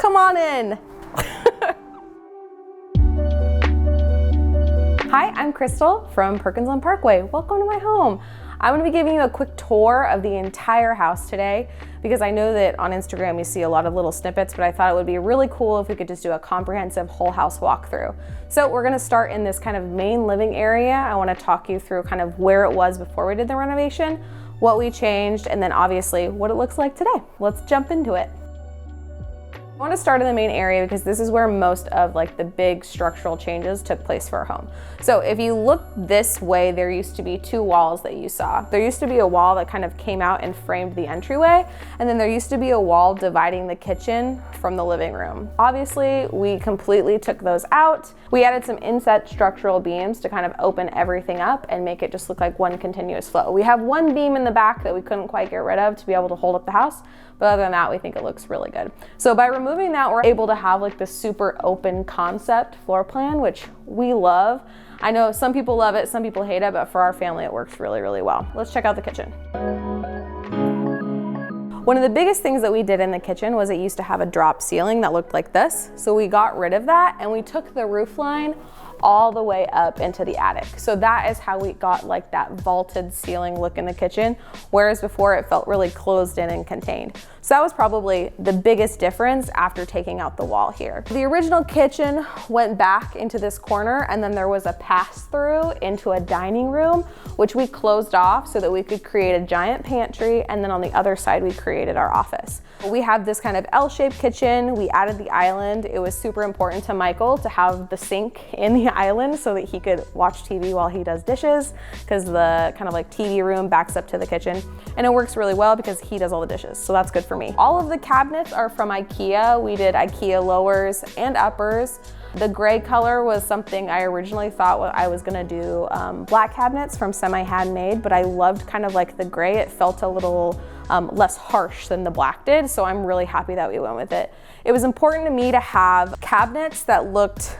Come on in. Hi, I'm Crystal from Perkins on Parkway. Welcome to my home. I'm going to be giving you a quick tour of the entire house today because I know that on Instagram you see a lot of little snippets, but I thought it would be really cool if we could just do a comprehensive whole house walkthrough. So we're going to start in this kind of main living area. I want to talk you through kind of where it was before we did the renovation, what we changed, and then obviously what it looks like today. Let's jump into it. I want to start in the main area because this is where most of like the big structural changes took place for our home. So if you look this way, there used to be two walls that you saw. There used to be a wall that kind of came out and framed the entryway, and then there used to be a wall dividing the kitchen from the living room. Obviously, we completely took those out. We added some inset structural beams to kind of open everything up and make it just look like one continuous flow. We have one beam in the back that we couldn't quite get rid of to be able to hold up the house, but other than that, we think it looks really good. So by removing that, we're able to have like this super open concept floor plan, which we love. I know some people love it, some people hate it, but for our family, it works really, really well. Let's check out the kitchen. One of the biggest things that we did in the kitchen was it used to have a drop ceiling that looked like this. So we got rid of that and we took the roof line all the way up into the attic. So that is how we got like that vaulted ceiling look in the kitchen, whereas before it felt really closed in and contained. So that was probably the biggest difference after taking out the wall here. The original kitchen went back into this corner, and then there was a pass-through into a dining room, which we closed off so that we could create a giant pantry, and then on the other side we created our office. We have this kind of L-shaped kitchen. We added the island. It was super important to Michael to have the sink in the island so that he could watch TV while he does dishes, because the kind of like TV room backs up to the kitchen, and it works really well because he does all the dishes, so that's good for me. All of the cabinets are from IKEA. We did IKEA lowers and uppers. The gray color was something I originally thought I was gonna do black cabinets from Semi Handmade, but I loved kind of like the gray. It felt a little less harsh than the black did, so I'm really happy that we went with it. It was important to me to have cabinets that looked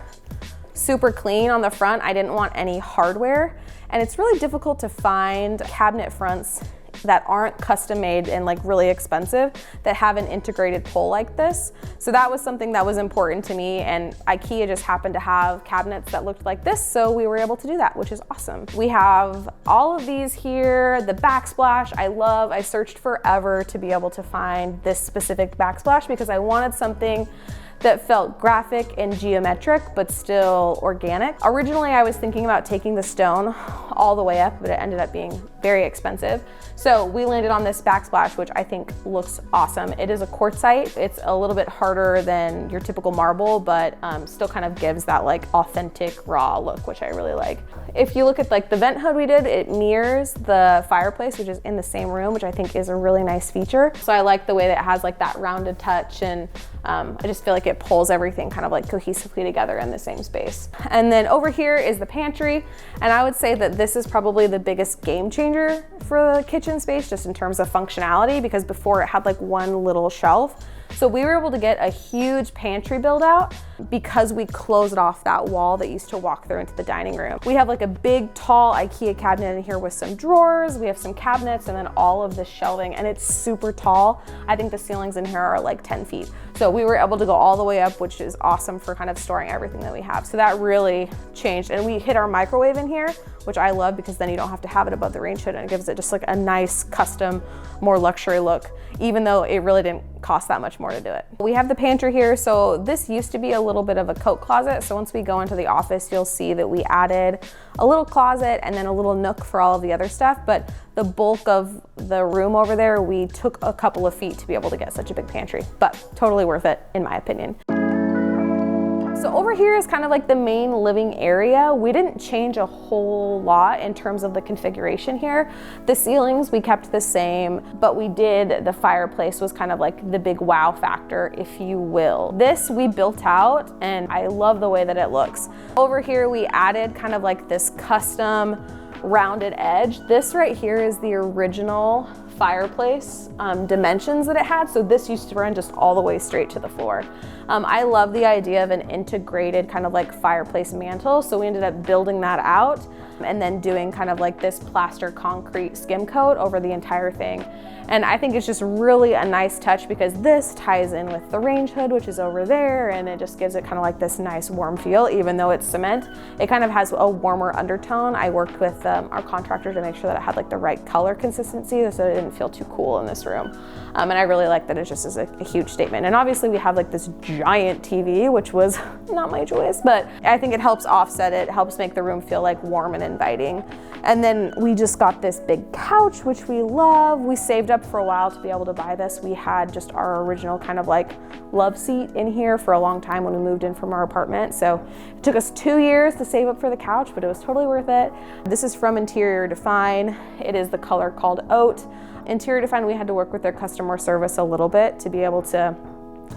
super clean on the front. I didn't want any hardware, and it's really difficult to find cabinet fronts that aren't custom made and like really expensive that have an integrated pull like this. So that was something that was important to me, and IKEA just happened to have cabinets that looked like this, so we were able to do that, which is awesome. We have all of these here. The Backsplash I love. I searched forever to be able to find this specific Backsplash because I wanted something that felt graphic and geometric, but still organic. Originally, I was thinking about taking the stone all the way up, but it ended up being very expensive. So we landed on this Backsplash, which I think looks awesome. It is a quartzite. It's a little bit harder than your typical marble, but still kind of gives that like authentic raw look, which I really like. If you look at like the vent hood we did, it mirrors the fireplace, which is in the same room, which I think is a really nice feature. So I like the way that it has like that rounded touch, and I just feel like it pulls everything kind of like cohesively together in the same space. And then over here is the pantry, and I would say that this is probably the biggest game changer for the kitchen space just in terms of functionality, because before it had like one little shelf. So we were able to get a huge pantry build out because we closed off that wall that used to walk through into the dining room. We have like a big tall IKEA cabinet in here with some drawers. We have some cabinets and then all of this shelving, and it's super tall. I think the ceilings in here are like 10 feet. So we were able to go all the way up, which is awesome for kind of storing everything that we have. So that really changed. And we hit our microwave in here, which I love because then you don't have to have it above the range hood, and it gives it just like a nice custom, more luxury look, even though it really didn't cost that much more to do it. We have the pantry here. So this used to be a little bit of a coat closet. So once we go into the office, you'll see that we added a little closet and then a little nook for all of the other stuff. But the bulk of the room over there, we took a couple of feet to be able to get such a big pantry, but totally worth it in my opinion. So over here is kind of like the main living area. We didn't change a whole lot in terms of the configuration here. The ceilings we kept the same, but we did, the fireplace was kind of like the big wow factor, if you will. This we built out, and I love the way that it looks. Over here we added kind of like this custom rounded edge. This right here is the original fireplace dimensions that it had. So this used to run just all the way straight to the floor. I love the idea of an integrated kind of like fireplace mantle. So we ended up building that out and then doing kind of like this plaster concrete skim coat over the entire thing. And I think it's just really a nice touch because this ties in with the range hood, which is over there, and it just gives it kind of like this nice warm feel. Even though it's cement, it kind of has a warmer undertone. I worked with our contractor to make sure that it had like the right color consistency so it didn't feel too cool in this room. And I really like that it just is a huge statement. And obviously we have like this giant TV, which was not my choice, but I think it helps offset it, helps make the room feel like warm and inviting. And then we just got this big couch, which we love. We saved up for a while to be able to buy this. We had just our original kind of like love seat in here for a long time when we moved in from our apartment. So it took us 2 years to save up for the couch, but it was totally worth it. This is from Interior Define. It is the color called Oat. Interior Define, we had to work with their customer service a little bit to be able to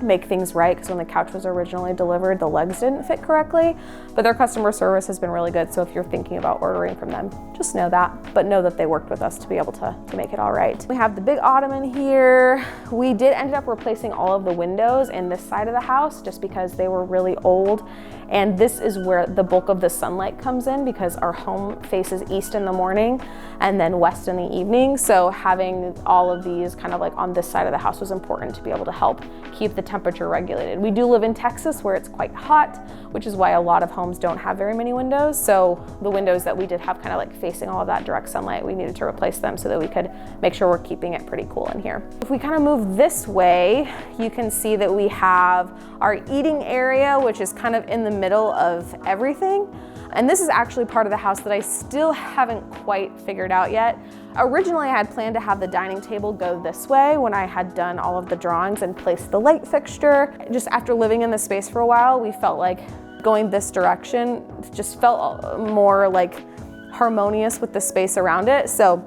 make things right, because when the couch was originally delivered, the legs didn't fit correctly, but their customer service has been really good. So if you're thinking about ordering from them, just know that, but know that they worked with us to be able to make it all right. We have the big ottoman here. We did end up replacing all of the windows in this side of the house just because they were really old. And this is where the bulk of the sunlight comes in because our home faces east in the morning and then west in the evening. So having all of these kind of like on this side of the house was important to be able to help keep the temperature regulated. We do live in Texas where it's quite hot, which is why a lot of homes don't have very many windows. So the windows that we did have kind of like facing all of that direct sunlight, we needed to replace them so that we could make sure we're keeping it pretty cool in here. If we kind of move this way, you can see that we have our eating area, which is kind of in the middle of everything. And this is actually part of the house that I still haven't quite figured out yet. Originally, I had planned to have the dining table go this way when I had done all of the drawings and placed the light fixture. Just after living in the space for a while, we felt like going this direction just felt more like harmonious with the space around it. So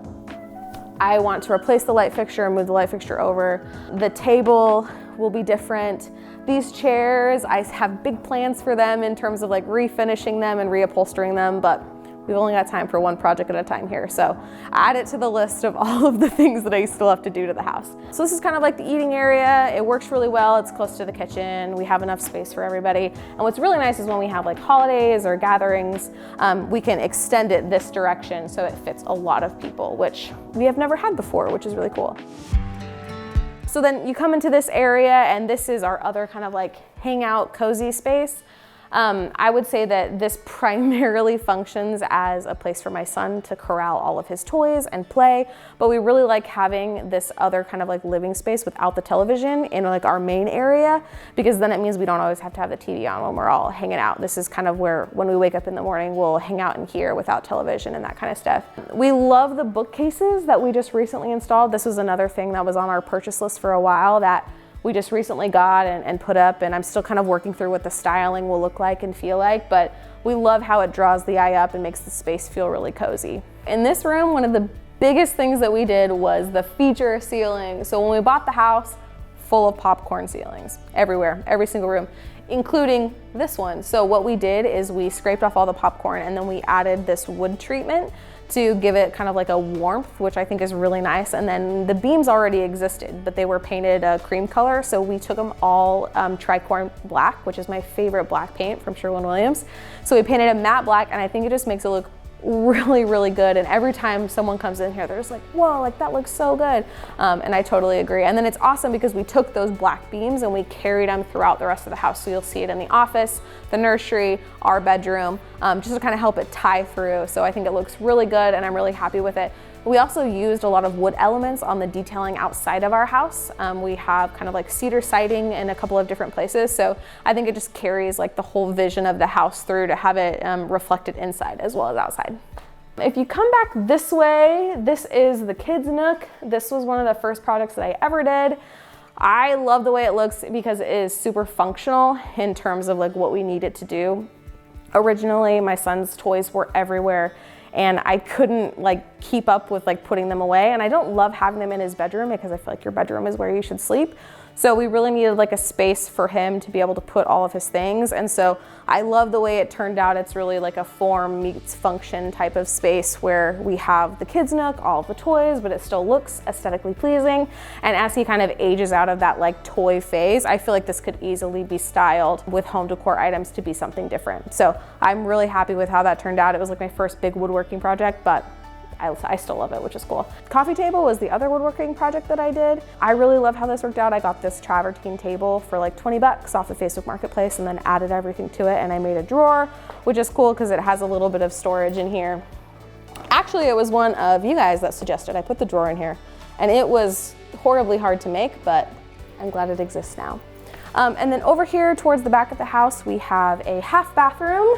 I want to replace the light fixture and move the light fixture over. The table will be different. These chairs, I have big plans for them in terms of like refinishing them and reupholstering them, but we've only got time for one project at a time here. So add it to the list of all of the things that I still have to do to the house. So this is kind of like the eating area. It works really well. It's close to the kitchen. We have enough space for everybody. And what's really nice is when we have like holidays or gatherings, we can extend it this direction so it fits a lot of people, which we have never had before, which is really cool. So then you come into this area and this is our other kind of like hangout cozy space. I would say that this primarily functions as a place for my son to corral all of his toys and play, but we really like having this other kind of like living space without the television in like our main area, because then it means we don't always have to have the TV on when we're all hanging out. This is kind of where when we wake up in the morning, we'll hang out in here without television and that kind of stuff. We love the bookcases that we just recently installed. This was another thing that was on our purchase list for a while that we just recently got and put up, and I'm still kind of working through what the styling will look like and feel like, but we love how it draws the eye up and makes the space feel really cozy. In this room, one of the biggest things that we did was the feature ceiling. So when we bought the house, full of popcorn ceilings everywhere, every single room, including this one. So what we did is we scraped off all the popcorn and then we added this wood treatment to give it kind of like a warmth, which I think is really nice. And then the beams already existed, but they were painted a cream color. So we took them all tricorn black, which is my favorite black paint from Sherwin-Williams. So we painted a matte black, and I think it just makes it look really, really good. And every time someone comes in here, they're just like, whoa, like that looks so good. And I totally agree. And then it's awesome because we took those black beams and we carried them throughout the rest of the house. So you'll see it in the office, the nursery, our bedroom, just to kind of help it tie through. So I think it looks really good and I'm really happy with it. We also used a lot of wood elements on the detailing outside of our house. We have kind of like cedar siding in a couple of different places. So I think it just carries like the whole vision of the house through to have it reflected inside as well as outside. If you come back this way, this is the kids' nook. This was one of the first projects that I ever did. I love the way it looks because it is super functional in terms of like what we need it to do. Originally, my son's toys were everywhere and I couldn't like keep up with like putting them away. And I don't love having them in his bedroom because I feel like your bedroom is where you should sleep. So we really needed like a space for him to be able to put all of his things. And so I love the way it turned out. It's really like a form meets function type of space where we have the kids' nook, all of the toys, but it still looks aesthetically pleasing. And as he kind of ages out of that like toy phase, I feel like this could easily be styled with home decor items to be something different. So I'm really happy with how that turned out. It was like my first big woodworking project, but I still love it, which is cool. Coffee table was the other woodworking project that I did. I really love how this worked out. I got this travertine table for like 20 bucks off the Facebook Marketplace and then added everything to it, and I made a drawer, which is cool because it has a little bit of storage in here. Actually, it was one of you guys that suggested I put the drawer in here, and it was horribly hard to make, but I'm glad it exists now. And then over here towards the back of the house, we have a half bathroom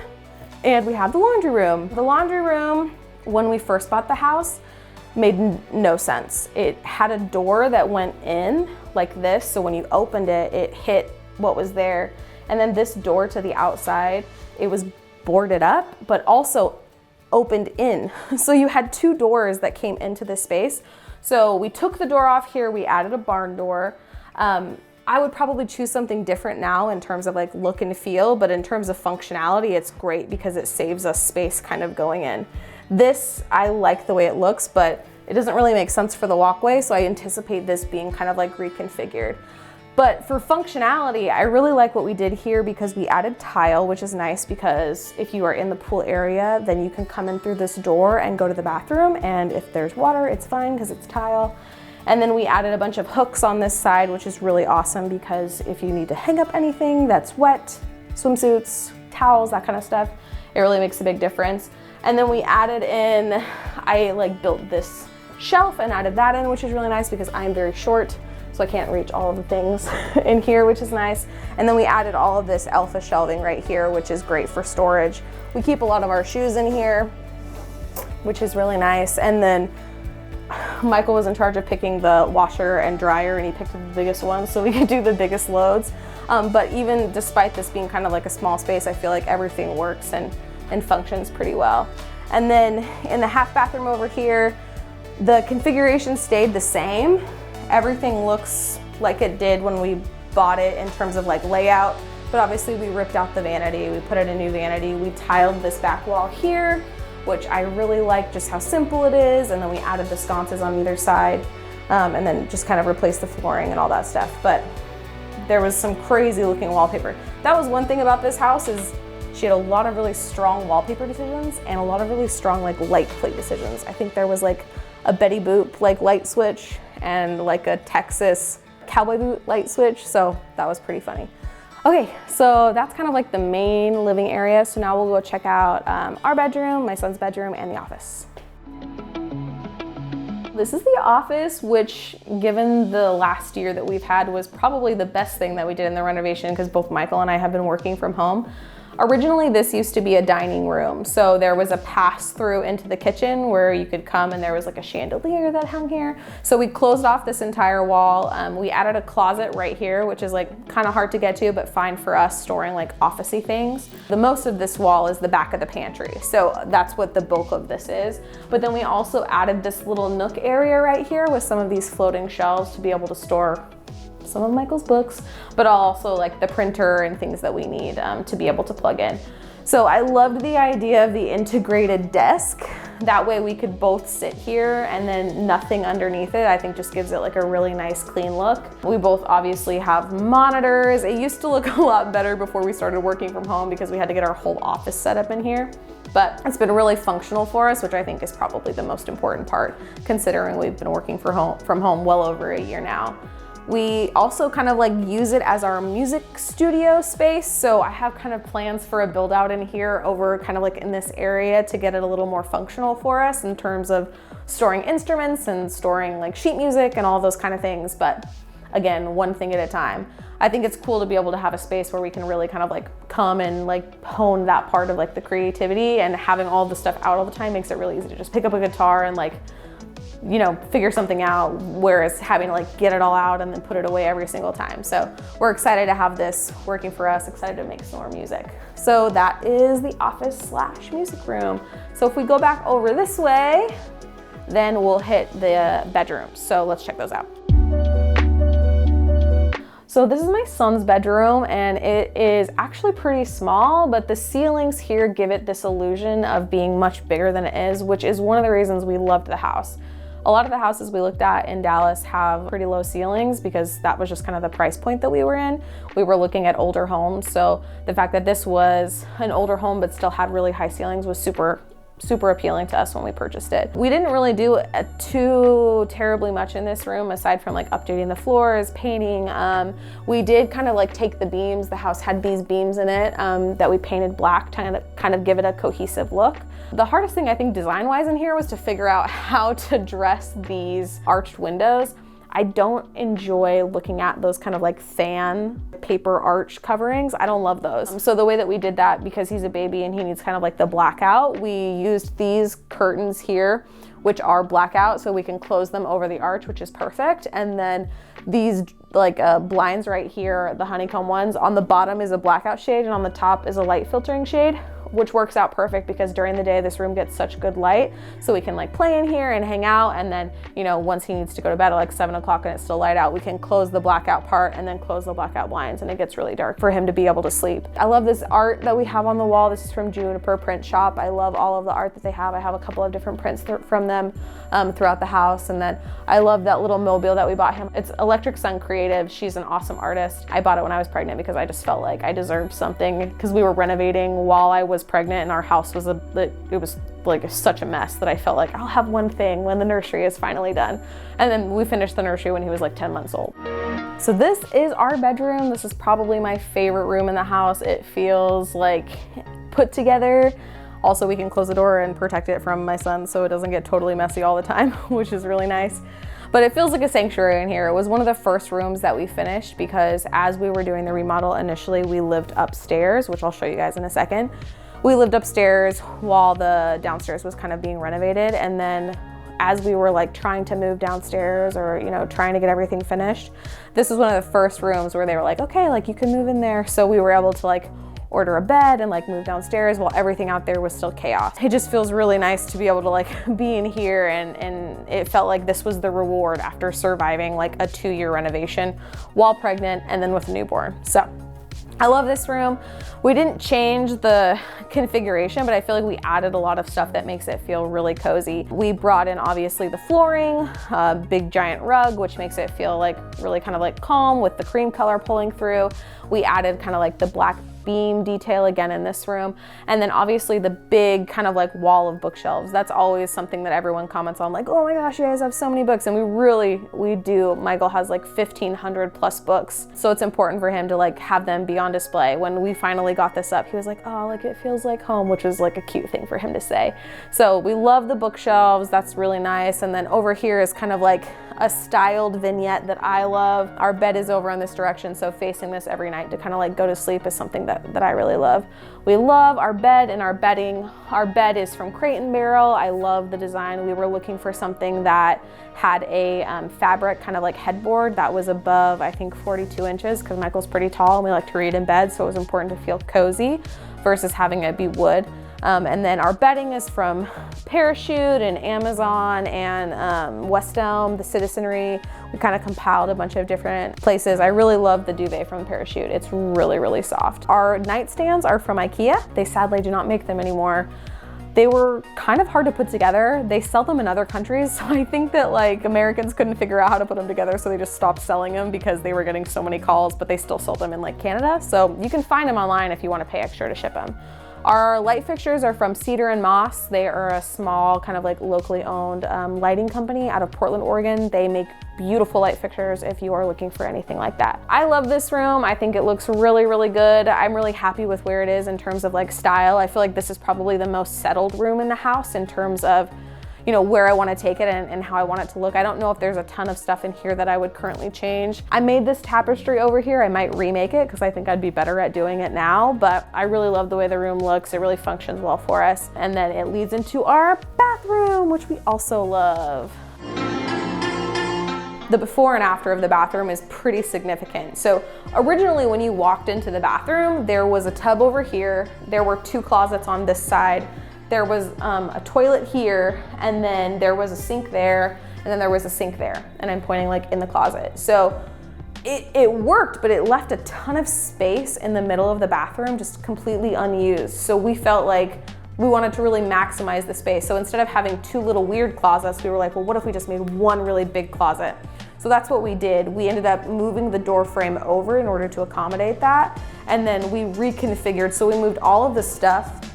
and we have the laundry room. The laundry room, when we first bought the house, made no sense. It had a door that went in like this, so when you opened it, it hit what was there. And then this door to the outside, it was boarded up, but also opened in. So you had two doors that came into this space. So we took the door off here, we added a barn door. I would probably choose something different now in terms of like look and feel, but in terms of functionality, it's great because it saves us space kind of going in. This, I like the way it looks, but it doesn't really make sense for the walkway, so I anticipate this being kind of like reconfigured. But for functionality, I really like what we did here because we added tile, which is nice because if you are in the pool area, then you can come in through this door and go to the bathroom, and if there's water, it's fine because it's tile. And then we added a bunch of hooks on this side, which is really awesome because if you need to hang up anything that's wet, swimsuits, towels, that kind of stuff, it really makes a big difference. And then we added in, I like built this shelf and added that in, which is really nice because I'm very short, so I can't reach all of the things in here, which is nice. And then we added all of this alpha shelving right here, which is great for storage. We keep a lot of our shoes in here, which is really nice. And then Michael was in charge of picking the washer and dryer, and he picked the biggest one so we could do the biggest loads. But even despite this being kind of like a small space, I feel like everything works and functions pretty well. And then in the half bathroom over here, the configuration stayed the same. Everything looks like it did when we bought it in terms of like layout, but obviously we ripped out the vanity, we put in a new vanity, we tiled this back wall here, which I really like just how simple it is, and then we added the sconces on either side, and then just kind of replaced the flooring and all that stuff. But there was some crazy looking wallpaper. That was one thing about this house, is she had a lot of really strong wallpaper decisions and a lot of really strong like light plate decisions. I think there was like a Betty Boop like light switch and like a Texas cowboy boot light switch, so that was pretty funny. Okay, so that's kind of like the main living area. So now we'll go check out our bedroom, my son's bedroom, and the office. This is the office, which given the last year that we've had was probably the best thing that we did in the renovation because both Michael and I have been working from home. Originally, this used to be a dining room. So there was a pass through into the kitchen where you could come, and there was like a chandelier that hung here. So we closed off this entire wall. We added a closet right here, which is like kind of hard to get to, but fine for us storing like officey things. The most of this wall is the back of the pantry. So that's what the bulk of this is. But then we also added this little nook area right here with some of these floating shelves to be able to store some of Michael's books, but also like the printer and things that we need to be able to plug in. So I loved the idea of the integrated desk. That way we could both sit here and then nothing underneath it. I think just gives it like a really nice clean look. We both obviously have monitors. It used to look a lot better before we started working from home because we had to get our whole office set up in here. But it's been really functional for us, which I think is probably the most important part, considering we've been working from home well over a year now. We also kind of like use it as our music studio space. So I have kind of plans for a build out in here over kind of like in this area to get it a little more functional for us in terms of storing instruments and storing like sheet music and all those kind of things. But again, one thing at a time. I think it's cool to be able to have a space where we can really kind of like come and like hone that part of like the creativity, and having all the stuff out all the time makes it really easy to just pick up a guitar and like, you know, figure something out, whereas having to like get it all out and then put it away every single time. So we're excited to have this working for us, excited to make some more music. So that is the office / music room. So if we go back over this way, then we'll hit the bedrooms. So let's check those out. So this is my son's bedroom, and it is actually pretty small, but the ceilings here give it this illusion of being much bigger than it is, which is one of the reasons we loved the house. A lot of the houses we looked at in Dallas have pretty low ceilings because that was just kind of the price point that we were in. We were looking at older homes, so the fact that this was an older home but still had really high ceilings was super appealing to us when we purchased it. We didn't really do too terribly much in this room aside from like updating the floors, painting. We did kind of like take the beams. The house had these beams in it that we painted black to kind of give it a cohesive look. The hardest thing I think design-wise in here was to figure out how to dress these arched windows. I don't enjoy looking at those kind of like fan paper arch coverings. I don't love those. So the way that we did that, because he's a baby and he needs kind of like the blackout, we used these curtains here, which are blackout, so we can close them over the arch, which is perfect. And then these like blinds right here, the honeycomb ones, on the bottom is a blackout shade and on the top is a light filtering shade, which works out perfect because during the day this room gets such good light, so we can like play in here and hang out, and then, you know, once he needs to go to bed at like 7 o'clock and it's still light out, we can close the blackout part and then close the blackout blinds, and it gets really dark for him to be able to sleep. I love this art that we have on the wall. This is from Juniper Print Shop. I love all of the art that they have. I have a couple of different prints from them throughout the house, and then I love that little mobile that we bought him. It's Electric Sun Creative. She's an awesome artist. I bought it when I was pregnant because I just felt like I deserved something, because we were renovating while I was pregnant and our house was it was like such a mess that I felt like I'll have one thing when the nursery is finally done. And then we finished the nursery when he was like 10 months old. So this is our bedroom. This is probably my favorite room in the house. It feels like put together. Also, we can close the door and protect it from my son so it doesn't get totally messy all the time, which is really nice. But it feels like a sanctuary in here. It was one of the first rooms that we finished because as we were doing the remodel initially, we lived upstairs, which I'll show you guys in a second. We lived upstairs while the downstairs was kind of being renovated, and then as we were like trying to move downstairs or, you know, trying to get everything finished, this is one of the first rooms where they were like, okay, like you can move in there. So we were able to like order a bed and like move downstairs while everything out there was still chaos. It just feels really nice to be able to like be in here, and it felt like this was the reward after surviving like a 2-year renovation while pregnant and then with a newborn. So I love this room. We didn't change the configuration, but I feel like we added a lot of stuff that makes it feel really cozy. We brought in obviously the flooring, a big giant rug, which makes it feel like really kind of like calm with the cream color pulling through. We added kind of like the black beam detail again in this room, and then obviously the big kind of like wall of bookshelves. That's always something that everyone comments on, like, oh my gosh, you guys have so many books, and we do. Michael has like 1,500 plus books, so it's important for him to like have them be on display. When we finally got this up, he was like, oh, like it feels like home, which is like a cute thing for him to say. So we love the bookshelves. That's really nice. And then over here is kind of like a styled vignette that I love. Our bed is over in this direction, so facing this every night to kind of like go to sleep is something that I really love. We love our bed and our bedding. Our bed is from Crate and Barrel. I love the design. We were looking for something that had a fabric kind of like headboard that was above, I think, 42 inches, because Michael's pretty tall and we like to read in bed, so it was important to feel cozy versus having it be wood. And then our bedding is from Parachute and Amazon and West Elm, the Citizenry. We kind of compiled a bunch of different places. I really love the duvet from Parachute. It's really, really soft. Our nightstands are from IKEA. They sadly do not make them anymore. They were kind of hard to put together. They sell them in other countries, so I think that like Americans couldn't figure out how to put them together, so they just stopped selling them because they were getting so many calls, but they still sold them in like Canada. So you can find them online if you want to pay extra to ship them. Our light fixtures are from Cedar and Moss. They are a small kind of like locally owned lighting company out of Portland, Oregon. They make beautiful light fixtures if you are looking for anything like that. I love this room. I think it looks really, really good. I'm really happy with where it is in terms of like style. I feel like this is probably the most settled room in the house in terms of, you know, where I want to take it and how I want it to look. I don't know if there's a ton of stuff in here that I would currently change. I made this tapestry over here. I might remake it because I think I'd be better at doing it now, but I really love the way the room looks. It really functions well for us. And then it leads into our bathroom, which we also love. The before and after of the bathroom is pretty significant. So originally when you walked into the bathroom, there was a tub over here. There were 2 closets on this side. There was a toilet here, and then there was a sink there, and then there was a sink there, and I'm pointing like in the closet. So it worked, but it left a ton of space in the middle of the bathroom, just completely unused. So we felt like we wanted to really maximize the space. So instead of having two little weird closets, we were like, well, what if we just made one really big closet? So that's what we did. We ended up moving the door frame over in order to accommodate that. And then we reconfigured. So we moved all of the stuff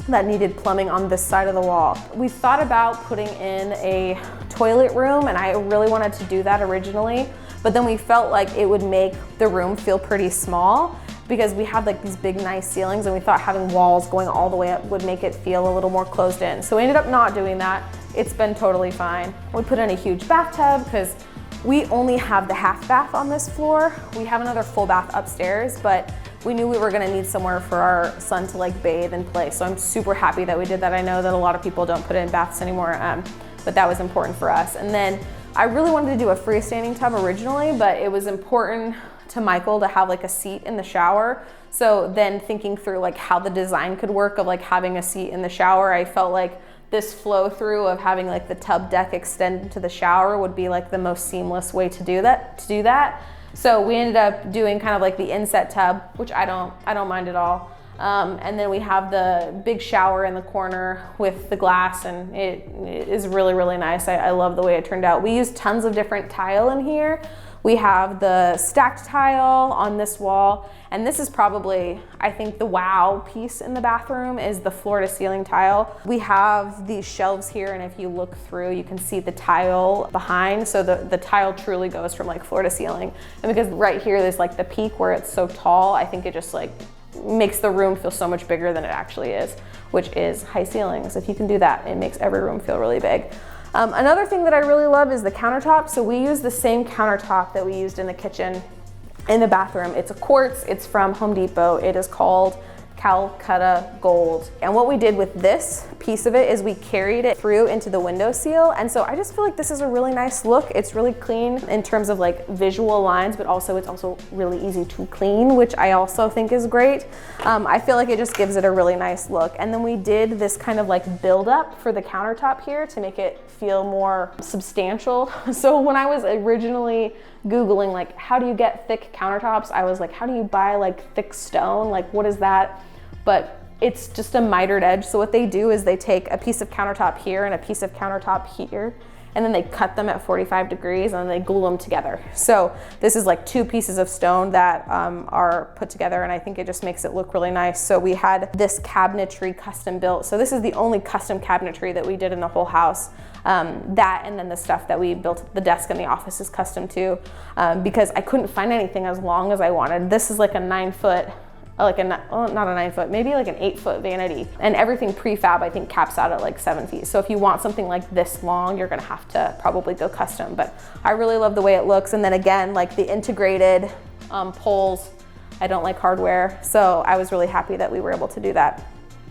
that needed plumbing on this side of the wall. We thought about putting in a toilet room, and I really wanted to do that originally, but then we felt like it would make the room feel pretty small because we had like these big nice ceilings, and we thought having walls going all the way up would make it feel a little more closed in. So we ended up not doing that. It's been totally fine. We put in a huge bathtub because we only have the half bath on this floor. We have another full bath upstairs, but we knew we were gonna need somewhere for our son to like bathe and play. So I'm super happy that we did that. I know that a lot of people don't put in baths anymore, but that was important for us. And then I really wanted to do a freestanding tub originally, but it was important to Michael to have like a seat in the shower. So then thinking through like how the design could work of like having a seat in the shower, I felt like this flow through of having like the tub deck extend into the shower would be like the most seamless way to do that. So we ended up doing kind of like the inset tub, which I don't mind at all. And then we have the big shower in the corner with the glass, and it is really, really nice. I love the way it turned out. We used tons of different tile in here. We have the stacked tile on this wall, and this is probably, I think, the wow piece in the bathroom is the floor to ceiling tile. We have these shelves here, and if you look through, you can see the tile behind. So the tile truly goes from like floor to ceiling. And because right here, there's like the peak where it's so tall, I think it just like makes the room feel so much bigger than it actually is, which is high ceilings. If you can do that, it makes every room feel really big. Another thing that I really love is the countertop. So we use the same countertop that we used in the kitchen in the bathroom. It's a quartz, it's from Home Depot. It is called Calcutta Gold. And what we did with this piece of it is we carried it through into the window seal. And so I just feel like this is a really nice look. It's really clean in terms of like visual lines, but also it's also really easy to clean, which I also think is great. I feel like it just gives it a really nice look. And then we did this kind of like build up for the countertop here to make it feel more substantial. So when I was originally Googling like, how do you get thick countertops? I was like, how do you buy like thick stone? Like, what is that? But it's just a mitered edge. So what they do is they take a piece of countertop here and a piece of countertop here, and then they cut them at 45 degrees and they glue them together. So this is like two pieces of stone that are put together, and I think it just makes it look really nice. So we had this cabinetry custom built. So this is the only custom cabinetry that we did in the whole house. That and then the stuff that we built, the desk in the office is custom too, because I couldn't find anything as long as I wanted. This is like a 9 foot, not a 9 foot, maybe like an 8 foot vanity, and everything prefab I think caps out at like 7 feet. So if you want something like this long, you're gonna have to probably go custom, but I really love the way it looks. And then again, like the integrated poles, I don't like hardware, so I was really happy that we were able to do that.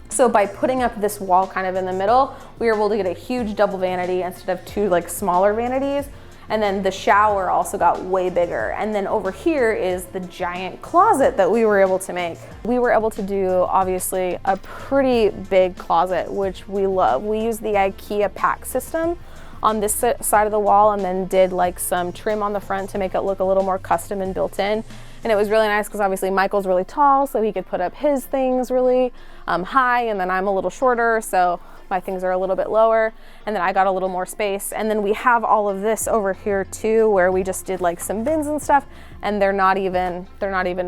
So by putting up this wall kind of in the middle, we were able to get a huge double vanity instead of two like smaller vanities. And then the shower also got way bigger. And then over here is the giant closet that we were able to make. We were able to do obviously a pretty big closet, which we love. We used the IKEA pack system on this side of the wall and then did like some trim on the front to make it look a little more custom and built in. And it was really nice because obviously Michael's really tall, so he could put up his things really high, and then I'm a little shorter, so my things are a little bit lower, and then I got a little more space. And then we have all of this over here too, where we just did like some bins and stuff, and they're not even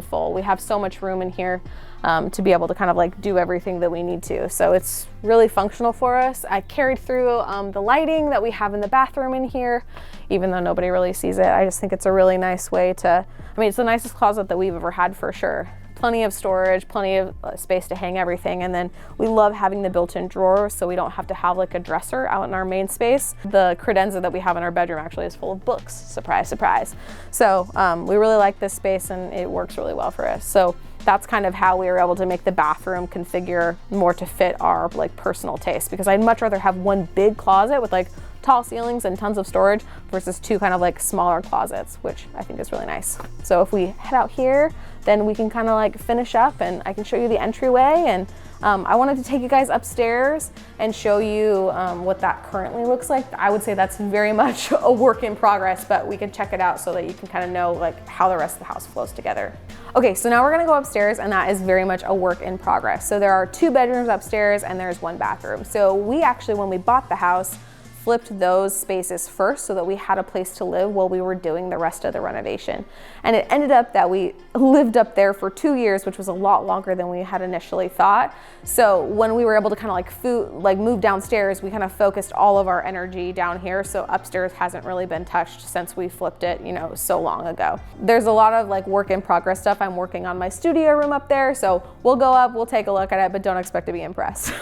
full. We have so much room in here to be able to kind of like do everything that we need to. So it's really functional for us. I carried through the lighting that we have in the bathroom in here, even though nobody really sees it. I just think it's a really nice way to, I mean, it's the nicest closet that we've ever had for sure. Plenty of storage, plenty of space to hang everything. And then we love having the built-in drawers so we don't have to have like a dresser out in our main space. The credenza that we have in our bedroom actually is full of books, surprise, surprise. So we really like this space and it works really well for us. So that's kind of how we were able to make the bathroom configure more to fit our like personal taste, because I'd much rather have one big closet with like tall ceilings and tons of storage versus 2 kind of like smaller closets, which I think is really nice. So if we head out here, then we can kind of like finish up and I can show you the entryway. And I wanted to take you guys upstairs and show you what that currently looks like. I would say that's very much a work in progress, but we can check it out so that you can kind of know like how the rest of the house flows together. Okay, so now we're gonna go upstairs, and that is very much a work in progress. So there are 2 bedrooms upstairs and there's 1 bathroom. So we actually, when we bought the house, flipped those spaces first so that we had a place to live while we were doing the rest of the renovation. And it ended up that we lived up there for 2 years, which was a lot longer than we had initially thought. So when we were able to kind of like move downstairs, we kind of focused all of our energy down here. So upstairs hasn't really been touched since we flipped it, you know, so long ago. There's a lot of like work in progress stuff. I'm working on my studio room up there. So we'll go up, we'll take a look at it, but don't expect to be impressed.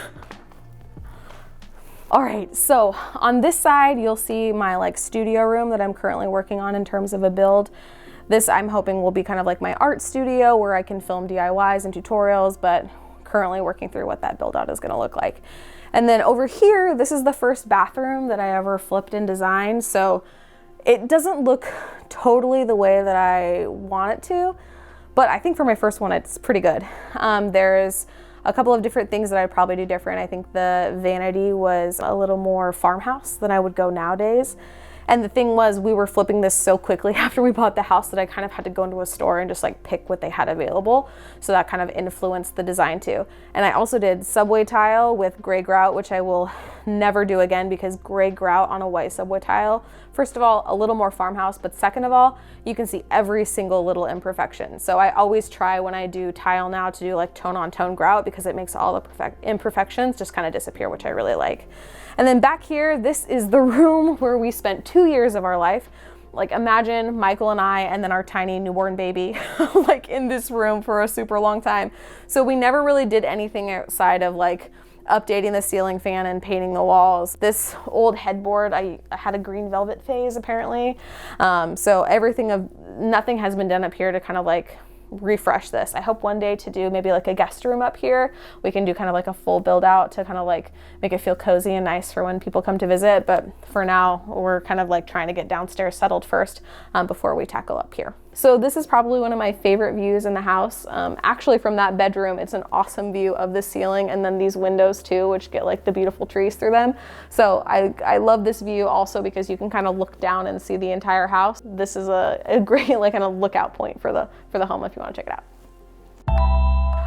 All right, so on this side, you'll see my like studio room that I'm currently working on in terms of a build. This I'm hoping will be kind of like my art studio where I can film DIYs and tutorials, but currently working through what that build out is gonna look like. And then over here, this is the first bathroom that I ever flipped and designed. So it doesn't look totally the way that I want it to, but I think for my first one, it's pretty good. There's a couple of different things that I'd probably do different. I think the vanity was a little more farmhouse than I would go nowadays. And the thing was, we were flipping this so quickly after we bought the house that I kind of had to go into a store and just like pick what they had available. So that kind of influenced the design too. And I also did subway tile with gray grout, which I will never do again because gray grout on a white subway tile, first of all, a little more farmhouse, but second of all, you can see every single little imperfection. So I always try when I do tile now to do like tone on tone grout because it makes all the imperfections just kind of disappear, which I really like. And then back here, this is the room where we spent 2 years of our life. Like imagine Michael and I and then our tiny newborn baby like in this room for a super long time. So we never really did anything outside of like updating the ceiling fan and painting the walls. This old headboard, I had a green velvet phase apparently. So nothing has been done up here to kind of like refresh this. I hope one day to do maybe like a guest room up here. We can do kind of like a full build out to kind of like make it feel cozy and nice for when people come to visit. But for now, we're kind of like trying to get downstairs settled first before we tackle up here. So this is probably one of my favorite views in the house. Actually from that bedroom, it's an awesome view of the ceiling and then these windows too, which get like the beautiful trees through them. So I love this view also because you can kind of look down and see the entire house. This is a great like kind of lookout point for the home if you want to check it out.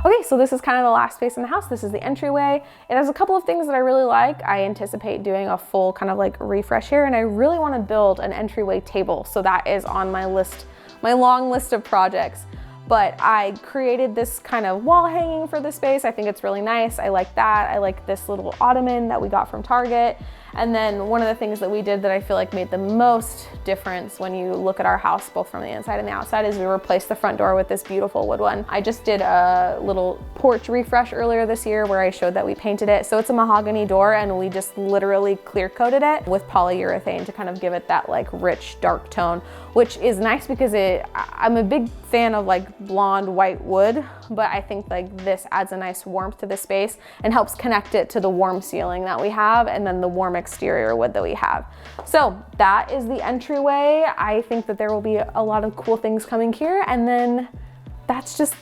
Okay, so this is kind of the last space in the house. This is the entryway. It has a couple of things that I really like. I anticipate doing a full kind of like refresh here, and I really want to build an entryway table. So that is on my list, my long list of projects. But I created this kind of wall hanging for this space. I think it's really nice. I like that. I like this little ottoman that we got from Target. And then one of the things that we did that I feel like made the most difference when you look at our house, both from the inside and the outside, is we replaced the front door with this beautiful wood one. I just did a little porch refresh earlier this year where I showed that we painted it. So it's a mahogany door and we just literally clear coated it with polyurethane to kind of give it that like rich dark tone, which is nice because I'm a big fan of like blonde white wood, but I think like this adds a nice warmth to the space and helps connect it to the warm ceiling that we have and then the warm exterior wood that we have. So that is the entryway. I think that there will be a lot of cool things coming here, and then that's it.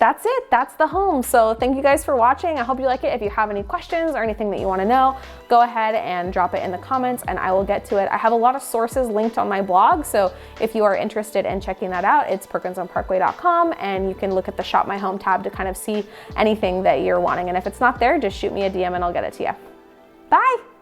That's the home. So thank you guys for watching. I hope you like it. If you have any questions or anything that you want to know, go ahead and drop it in the comments and I will get to it. I have a lot of sources linked on my blog. So if you are interested in checking that out, it's perkinsonparkway.com, and you can look at the Shop My Home tab to kind of see anything that you're wanting. And if it's not there, just shoot me a DM and I'll get it to you. Bye.